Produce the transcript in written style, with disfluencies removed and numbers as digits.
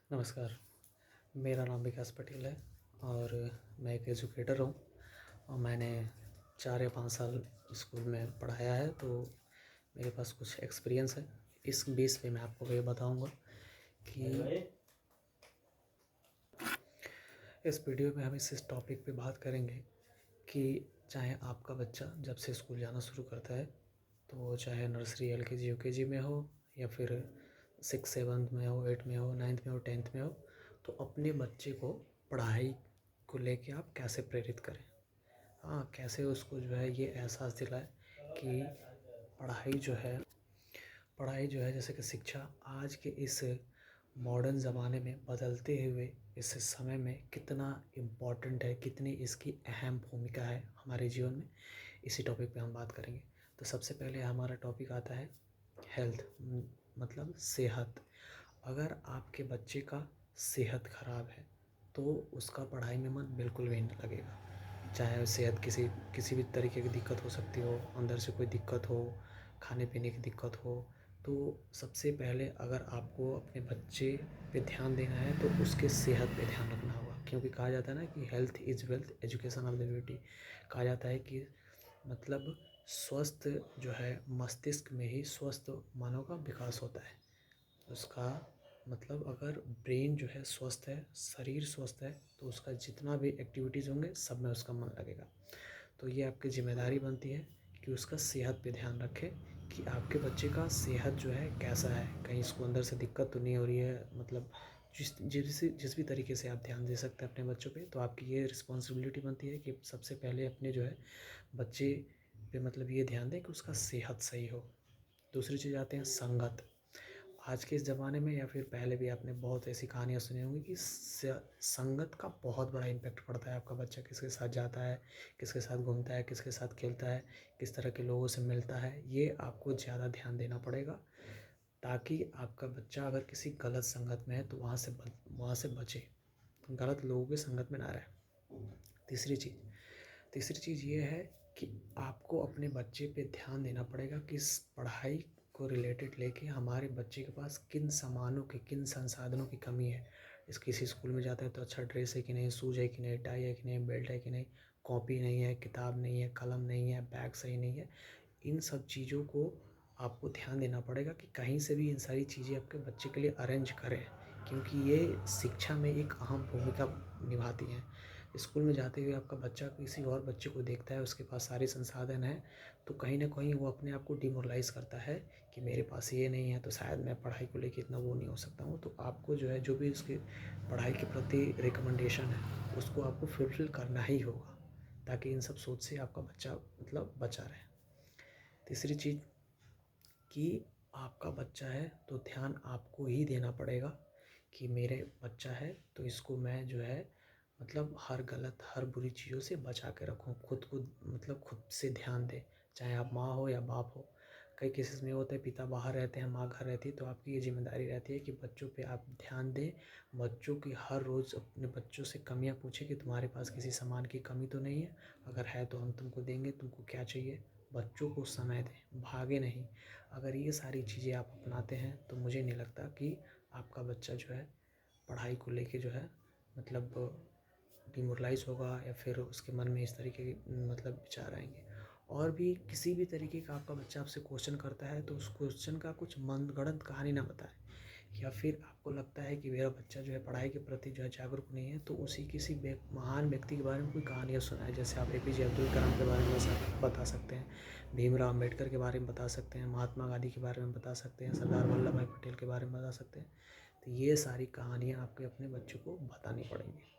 नमस्कार, मेरा नाम विकास पटेल है और मैं एक एजुकेटर हूँ और मैंने 4 या 5 साल स्कूल में पढ़ाया है, तो मेरे पास कुछ एक्सपीरियंस है। इस बेस पे मैं आपको ये बताऊँगा कि इस वीडियो में हम इस टॉपिक पे बात करेंगे कि चाहे आपका बच्चा जब से स्कूल जाना शुरू करता है, तो वो चाहे नर्सरी, एलकेजी, यूकेजी में हो या फिर 6, 7 में हो, 8 में हो, 9th में हो, 10th में हो, तो अपने बच्चे को पढ़ाई को लेके आप कैसे प्रेरित करें। हाँ, कैसे उसको जो है ये एहसास दिलाएं कि पढ़ाई जो है जैसे कि शिक्षा आज के इस मॉडर्न ज़माने में बदलते हुए इस समय में कितना इम्पोर्टेंट है, कितनी इसकी अहम भूमिका है हमारे जीवन में, इसी टॉपिक पे हम बात करेंगे। तो सबसे पहले हमारा टॉपिक आता है हेल्थ, मतलब सेहत। अगर आपके बच्चे का सेहत ख़राब है तो उसका पढ़ाई में मन बिल्कुल भी नहीं लगेगा। चाहे सेहत किसी भी तरीके की दिक्कत हो सकती हो, अंदर से कोई दिक्कत हो, खाने पीने की दिक्कत हो, तो सबसे पहले अगर आपको अपने बच्चे पे ध्यान देना है तो उसके सेहत पे ध्यान रखना होगा, क्योंकि कहा जाता है ना कि health is wealth, education of the beauty. कहा जाता है कि मतलब स्वस्थ जो है मस्तिष्क में ही स्वस्थ मानव का विकास होता है। उसका मतलब अगर ब्रेन जो है स्वस्थ है, शरीर स्वस्थ है, तो उसका जितना भी एक्टिविटीज़ होंगे सब में उसका मन लगेगा। तो ये आपकी जिम्मेदारी बनती है कि उसका सेहत पे ध्यान रखें कि आपके बच्चे का सेहत जो है कैसा है, कहीं इसको अंदर से दिक्कत तो नहीं हो रही है। मतलब जिस भी तरीके से आप ध्यान दे सकते हैं अपने बच्चों पे, तो आपकी ये रिस्पॉन्सिबिलिटी बनती है कि सबसे पहले अपने जो है बच्चे पे मतलब ये ध्यान दें कि उसका सेहत सही हो। दूसरी चीज़ आते हैं संगत। आज के इस ज़माने में या फिर पहले भी आपने बहुत ऐसी कहानियाँ सुनी होंगी कि संगत का बहुत बड़ा इम्पैक्ट पड़ता है। आपका बच्चा किसके साथ जाता है, किसके साथ घूमता है, किसके साथ खेलता है, किस तरह के लोगों से मिलता है, ये आपको ज़्यादा ध्यान देना पड़ेगा, ताकि आपका बच्चा अगर किसी गलत संगत में है तो वहाँ से बचे, गलत लोगों की संगत में ना रहे। तीसरी चीज़ ये है कि आपको अपने बच्चे पे ध्यान देना पड़ेगा कि इस पढ़ाई को रिलेटेड लेके हमारे बच्चे के पास किन सामानों की, किन संसाधनों की कमी है। किसी स्कूल में जाता है तो अच्छा ड्रेस है कि नहीं, शूज़ है कि नहीं, टाई है कि नहीं, बेल्ट है कि नहीं, कॉपी नहीं है, किताब नहीं है, कलम नहीं है, बैग सही नहीं है। इन सब चीज़ों को आपको ध्यान देना पड़ेगा कि कहीं से भी इन सारी चीज़ें आपके बच्चे के लिए अरेंज करें, क्योंकि ये शिक्षा में एक अहम भूमिका निभाती हैं। स्कूल में जाते हुए आपका बच्चा किसी और बच्चे को देखता है, उसके पास सारे संसाधन हैं, तो कहीं ना कहीं वो अपने आप को डिमोरलाइज़ करता है कि मेरे पास ये नहीं है तो शायद मैं पढ़ाई को लेकर इतना वो नहीं हो सकता हूँ। तो आपको जो है जो भी उसके पढ़ाई के प्रति रिकमेंडेशन है उसको आपको फुलफिल करना ही होगा, ताकि इन सब सोच से आपका बच्चा मतलब बचा रहे। तीसरी चीज़ कि आपका बच्चा है तो ध्यान आपको ही देना पड़ेगा कि मेरे बच्चा है तो इसको मैं जो है मतलब हर गलत, हर बुरी चीज़ों से बचा के रखूँ। मतलब खुद से ध्यान दें, चाहे आप माँ हो या बाप हो। कई केसेस में होता है पिता बाहर रहते हैं, माँ घर रहती है, तो आपकी ये जिम्मेदारी रहती है कि बच्चों पे आप ध्यान दें। बच्चों की हर रोज़ अपने बच्चों से कमियाँ पूछें कि तुम्हारे पास किसी सामान की कमी तो नहीं है, अगर है तो हम तुमको देंगे, तुमको क्या चाहिए। बच्चों को समय दें, भागे नहीं। अगर ये सारी चीज़ें आप अपनाते हैं तो मुझे नहीं लगता कि आपका बच्चा जो है पढ़ाई को लेके जो है मतलब डिमोरलाइज़ होगा या फिर उसके मन में इस तरीके के मतलब विचार आएंगे। और भी किसी भी तरीके का आपका बच्चा आपसे क्वेश्चन करता है तो उस क्वेश्चन का कुछ मनगढ़ंत कहानी ना बताएं, या फिर आपको लगता है कि मेरा बच्चा जो है पढ़ाई के प्रति जो है जागरूक नहीं है, तो उसी किसी महान व्यक्ति के बारे में कोई कहानियाँ सुनाएं। जैसे आप एपीजे अब्दुल कलाम के बारे में बता सकते हैं, भीमराव अम्बेडकर के बारे में बता सकते हैं, महात्मा गांधी के बारे में बता सकते हैं, सरदार वल्लभ भाई पटेल के बारे में बता सकते हैं। तो ये सारी कहानियाँ आपके अपने बच्चों को बतानी पड़ेंगी।